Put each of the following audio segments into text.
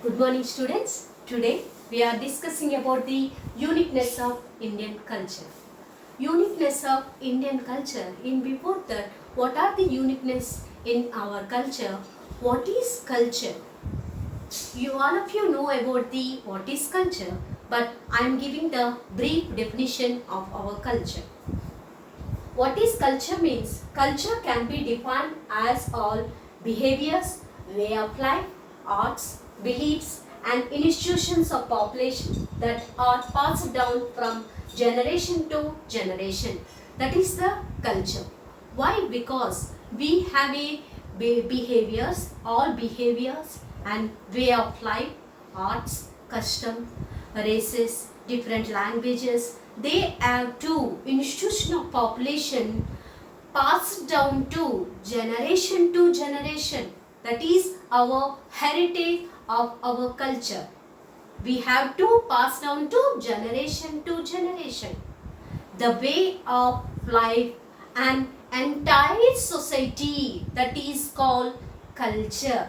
Good morning students. Today we are discussing about the uniqueness of Indian culture. Uniqueness of Indian culture. In before that, what are the uniqueness in our culture? What is culture? You all of you know about the what is culture, but I am giving the brief definition of our culture. What is culture means? Culture can be defined as all behaviors, way of life, arts, beliefs and institutions of population that are passed down from generation to generation. That is the culture. Why? Because we have a behaviors, all behaviors and way of life, arts, custom, races, different languages. They have to institution of population passed down to generation. That is our heritage of our culture. We have to pass down to generation. The way of life and entire society, that is called culture.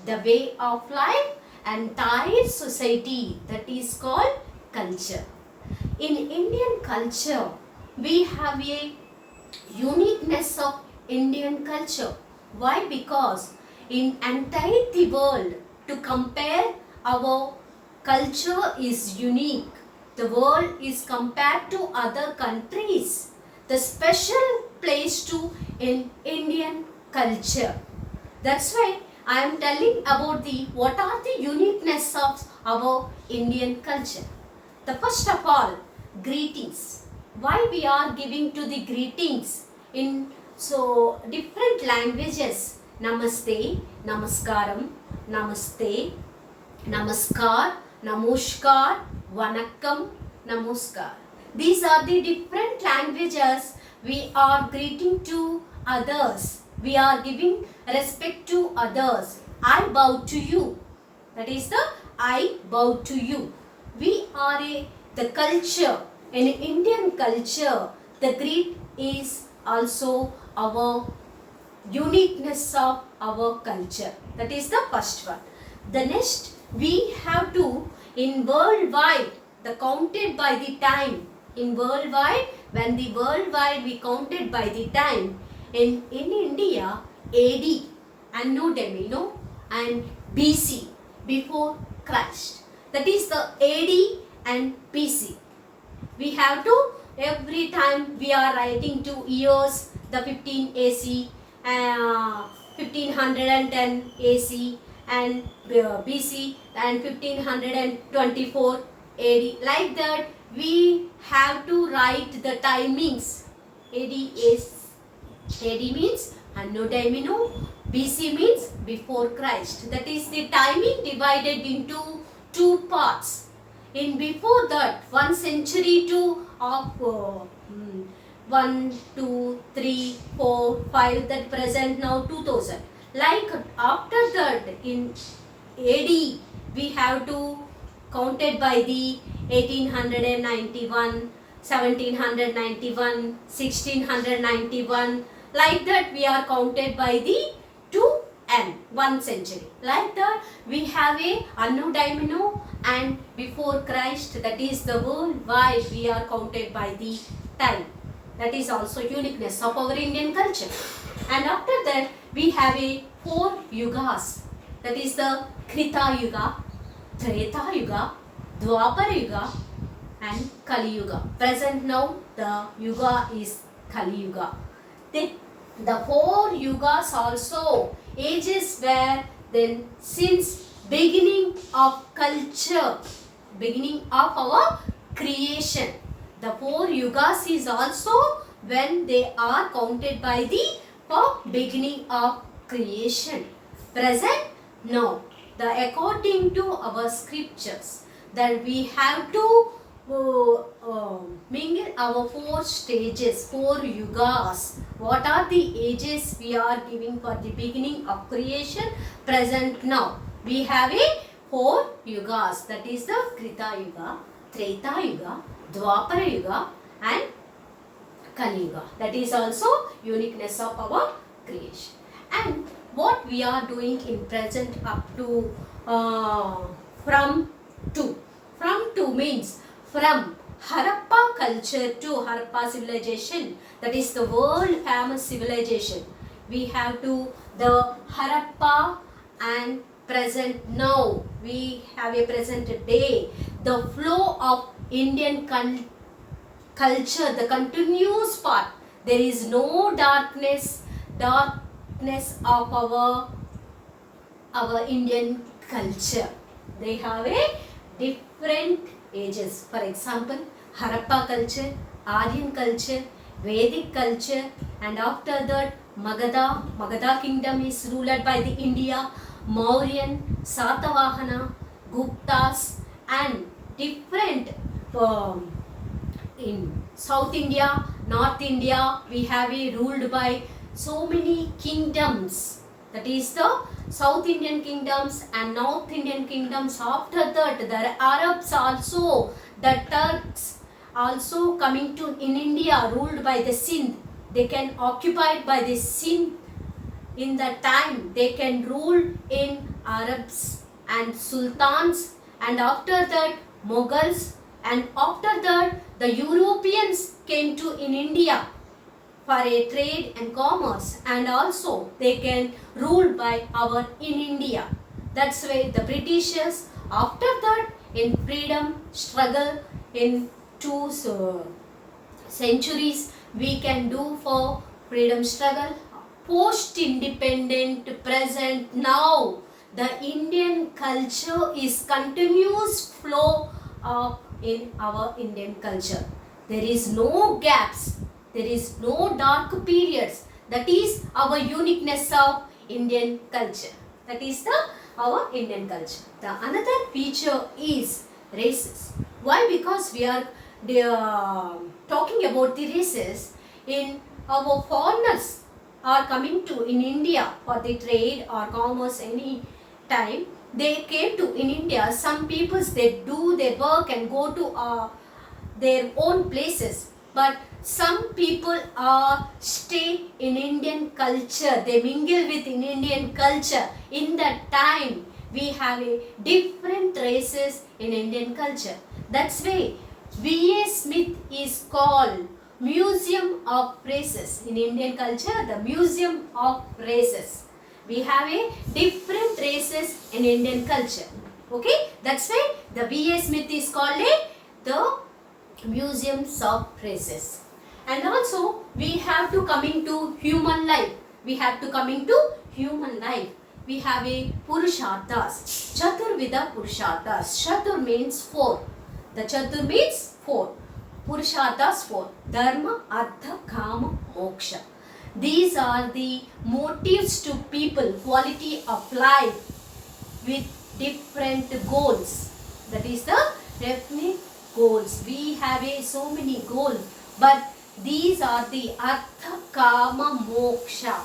The way of life, entire society, that is called culture. In Indian culture, we have a uniqueness of Indian culture. Why? Because in entire the world, to compare our culture is unique. The world is compared to other countries. The special place to in Indian culture. That's why I am telling about the what are the uniqueness of our Indian culture. The first of all, greetings. Why we are giving to the greetings in so different languages? Namaste, Namaskaram, Namaste, Namaskar, Namushkar, Vanakkam, Namaskar. These are the different languages we are greeting to others. We are giving respect to others. I bow to you. That is the I bow to you. We are the culture. In Indian culture, the greet is also our uniqueness of our culture. That is the first one. The next, we have to in worldwide, the counted by the time. In worldwide, when the worldwide we counted by the time. In India, AD, Anno Domini, and BC, before Christ. That is the AD and BC. We have to, every time we are writing to years, the 15 AC, 1510 AC and BC and 1524 AD. Like that, we have to write the timings. AD means Anno Domini, BC means before Christ. That is the timing divided into two parts. In before that, 1 century to of 1, 2, 3, 4, 5, that present now 2000. Like after that, in AD, we have to counted by the 1891, 1791, 1691. Like that, we are counted by the 2n, 1 century. Like that, we have a Anno Domini and before Christ, that is the worldwide we are counted by the time. That is also uniqueness of our Indian culture. And after that, we have a 4 yugas. That is the Krita Yuga, Treta Yuga, Dwapara Yuga and Kali Yuga. Present now, the Yuga is Kali Yuga. The 4 yugas also ages where then since beginning of culture, beginning of our creation. The 4 yugas is also when they are counted by the beginning of creation. Present? No. According to our scriptures, that we have to mingle our 4 stages, 4 yugas. What are the ages we are giving for the beginning of creation? Present now. We have a 4 yugas. That is the Krita Yuga, Treta Yuga, Dwapara Yuga and Kali Yuga. That is also uniqueness of our creation. And what we are doing in present up to uh, from to. From to means from Harappa culture to Harappa civilization, that is the world famous civilization. We have to the Harappa and present now. We have a present day. The flow of Indian culture, the continuous part. There is no darkness of our Indian culture. They have a different ages. For example, Harappa culture, Aryan culture, Vedic culture, and after that Magadha kingdom is ruled by the India, Mauryan, Satavahana, Guptas, and different in South India, North India, we have a ruled by so many kingdoms. That is the South Indian kingdoms and North Indian kingdoms. After that, the Arabs also, the Turks also coming to in India, ruled by the Sindh. They can occupied by the Sindh. In that time, they can rule in Arabs and Sultans, and after that Mughals, and after that the Europeans came to in India for a trade and commerce, and also they can rule by our in India. That's why the Britishers, after that, in freedom struggle in two centuries, we can do for freedom struggle. Post independent, present, now the Indian culture is continuous flow of in our Indian culture. There is no gaps, there is no dark periods. That is our uniqueness of Indian culture. That is our Indian culture. The another feature is races. Why? Because we are talking about the races. In our foreigners are coming to in India for the trade or commerce any time. They came to in India. Some peoples, they do their work and go to their own places. But some people stay in Indian culture. They mingle with in Indian culture. In that time, we have a different races in Indian culture. That's why V.A. Smith is called Museum of Races. In Indian culture, the Museum of Races. We have a different races in Indian culture. Okay, that's why the V.A. Smith is called the Museums of Races. And also we have to coming to human life. We have to coming to human life. We have a Purusharthas, Chaturvida Purusharthas. Chatur means four. The Chatur means four. Purusharthas four. Dharma, Artha, Kama, Moksha. These are the motives to people, quality of life with different goals. That is the definite goals. We have so many goals, but these are the Artha, Kama, Moksha.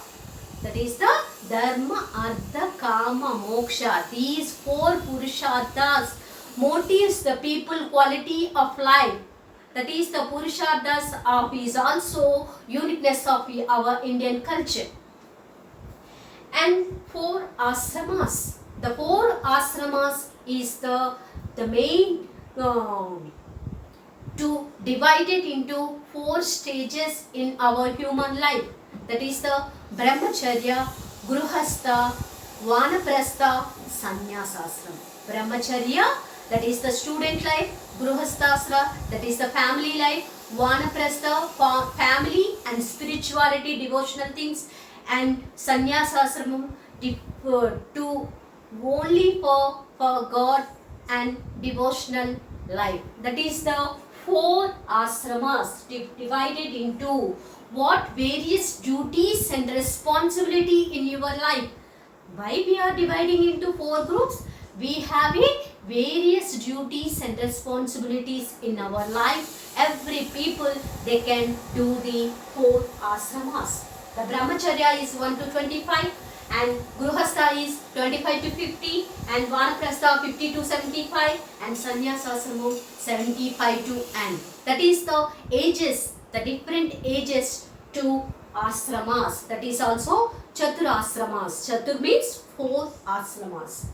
That is the Dharma, Artha, Kama, Moksha. These four Purusharthas motives the people quality of life. That is the Purusharthas of is also uniqueness of our Indian culture. And four ashramas. The four ashramas is the main to divide it into four stages in our human life. That is the Brahmacharya, Gruhastha, Vanaprastha, Sannyasashram. Brahmacharya, that is the student life. Gruhasthasra, that is the family life. Vanaprastha, family and spirituality, devotional things. And Sannyasashram, to only for God and devotional life. That is the four ashramas divided into what various duties and responsibility in your life. Why we are dividing into four groups? We have various duties and responsibilities in our life. Every people, they can do the four ashramas. The Brahmacharya is 1 to 25 and Gruhastha is 25 to 50 and Vanaprastha 50 to 75 and Sannyasasrama 75 to end. That is the ages, the different ages to ashramas. That is also Chatur ashramas. Chatur means four ashramas.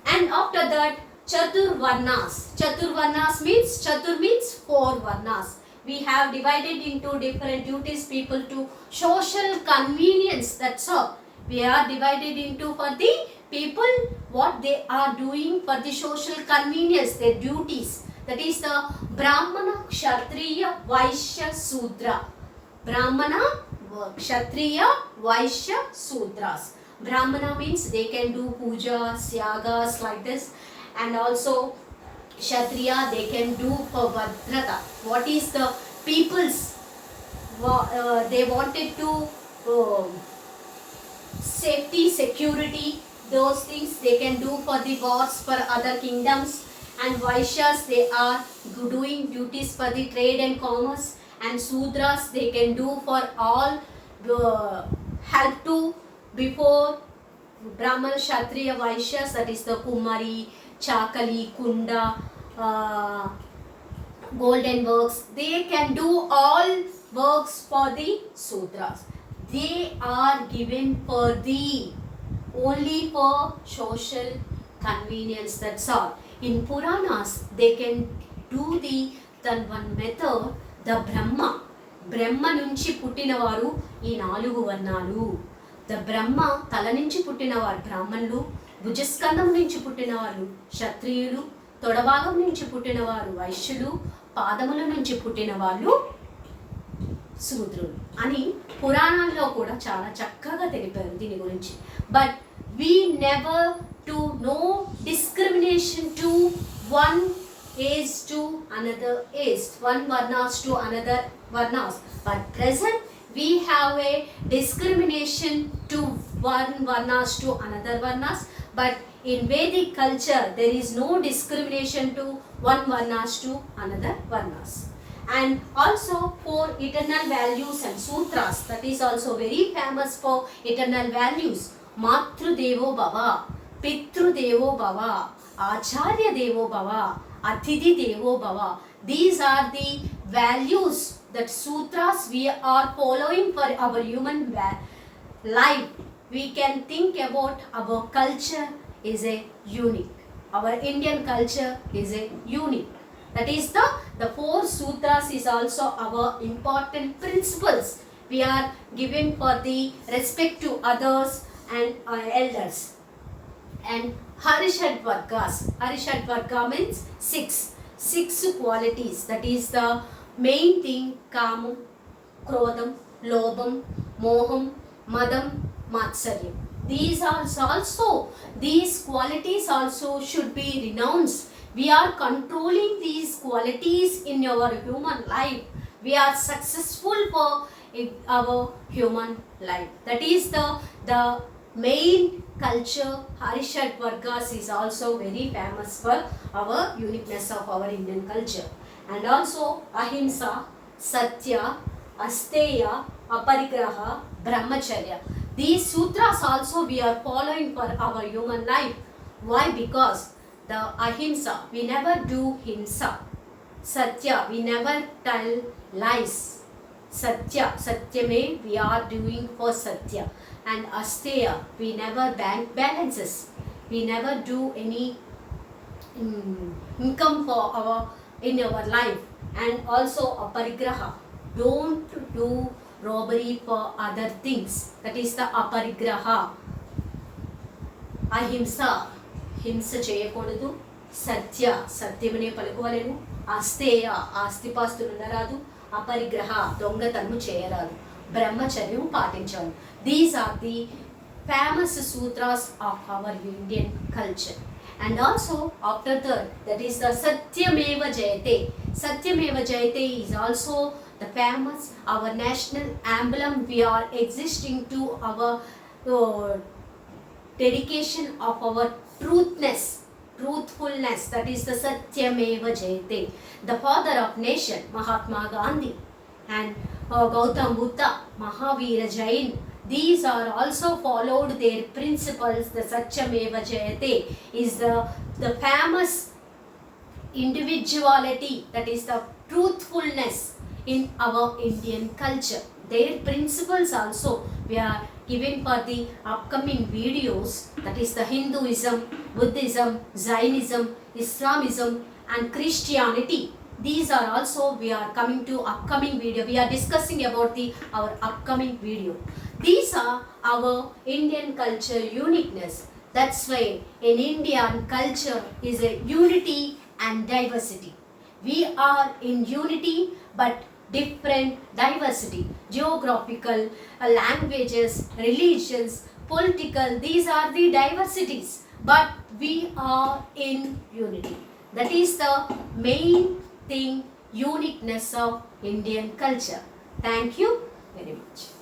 And after that, Chaturvarnas. Chaturvarnas means, Chatur means 4 Varnas. We have divided into different duties people to social convenience, that's all. We are divided into for the people what they are doing for the social convenience, their duties. That is the Brahmana, Kshatriya, Vaishya, Sudra. Brahmana, Kshatriya, Vaishya, Sudras. Brahmana means they can do pujas, yagas like this, and also Kshatriya they can do for Bhadrata. What is the people's they wanted to safety, security, those things they can do for the wars for other kingdoms. And Vaishyas they are doing duties for the trade and commerce, and Sudras they can do for all help to before Brahmana, Kshatriya, Vaishyas, that is the Kumari, Chakali, Kunda, golden works, they can do all works for the Sudras. They are given for the only for social convenience, that's all. In Puranas, they can do the one method, the Brahma. Brahma నుంచి పుట్టినవారు ఈ 4 వర్ణాలు. The బ్రహ్మ తల నుంచి పుట్టినవారు బ్రాహ్మణులు, భుజస్కంధం నుంచి పుట్టినవారు క్షత్రియులు, తొడభాగం నుంచి పుట్టినవారు వైశ్యులు, పాదముల నుంచి పుట్టిన వాళ్ళు శూద్రులు అని పురాణాల్లో కూడా చాలా చక్కగా తెలిపారు దీని గురించి. But we never to know discrimination to one age to another age, one varnas to another varnas. But present we have a discrimination to one varnas to another varnas. But in Vedic culture there is no discrimination to one varnas to another varnas. And also for eternal values and sutras, that is also very famous for eternal values. Matru Devo Bhava, Pitru Devo Bhava, Acharya Devo Bhava, Athithi Devo Bhava. These are the values that sutras we are following for our human life. We can think about our culture is a unique. Our Indian culture is a unique. That is the 4 sutras is also our important principles. We are given for the respect to others and our elders. And Harishad Vargas. Harishad Varga means 6 qualities. That is the main thing: Kamam, Krodham, Lobham, Moham, Madam, Matsaryam. These are also, these qualities also should be renounced. We are controlling these qualities in our human life. We are successful for our human life. That is the main culture. Harishad Vargas is also very famous for our uniqueness of our Indian culture. And also Ahimsa, Satya, Asteya, Aparigraha, Brahmacharya. These sutras also we are following for our human life. Why? Because the Ahimsa, we never do himsa. Satya, we never tell lies. Satyame, we are doing for Satya. And Asteya, we never bank balances. We never do any income for in our life. And also Aparigraha, don't do robbery for other things. That is the Aparigraha. Ahimsa, హింస చేయకూడదు. సత్యమనే పలుకోలేను. అస్తేయ, ఆస్తిపాస్తులు ఉండరాదు. అపరిగ్రహ, దొంగతనం చేయరాదు. బ్రహ్మచర్యం పాటించాలి. These are the famous sutras of our Indian culture. And also after that is the Satyameva Jayate. Satyameva Jayate is also the famous, our national emblem. We are existing to our dedication of our truthfulness. That is the Satyameva Jayate. The father of nation, Mahatma Gandhi, and Gautam Buddha, Mahavira Jain, these are also followed their principles. The Satyameva Jayate is the famous individuality, that is the truthfulness in our Indian culture. Their principles also we are given for the upcoming videos, that is the Hinduism, Buddhism, Jainism, Islamism and Christianity. These are also we are coming to upcoming video. We are discussing about our upcoming video. These are our Indian culture uniqueness. That's why in Indian culture is a unity and diversity. We are in unity but different diversity. Geographical, languages, religions, political, these are the diversities. But we are in unity. That is the main thing, uniqueness of Indian culture. Thank you very much.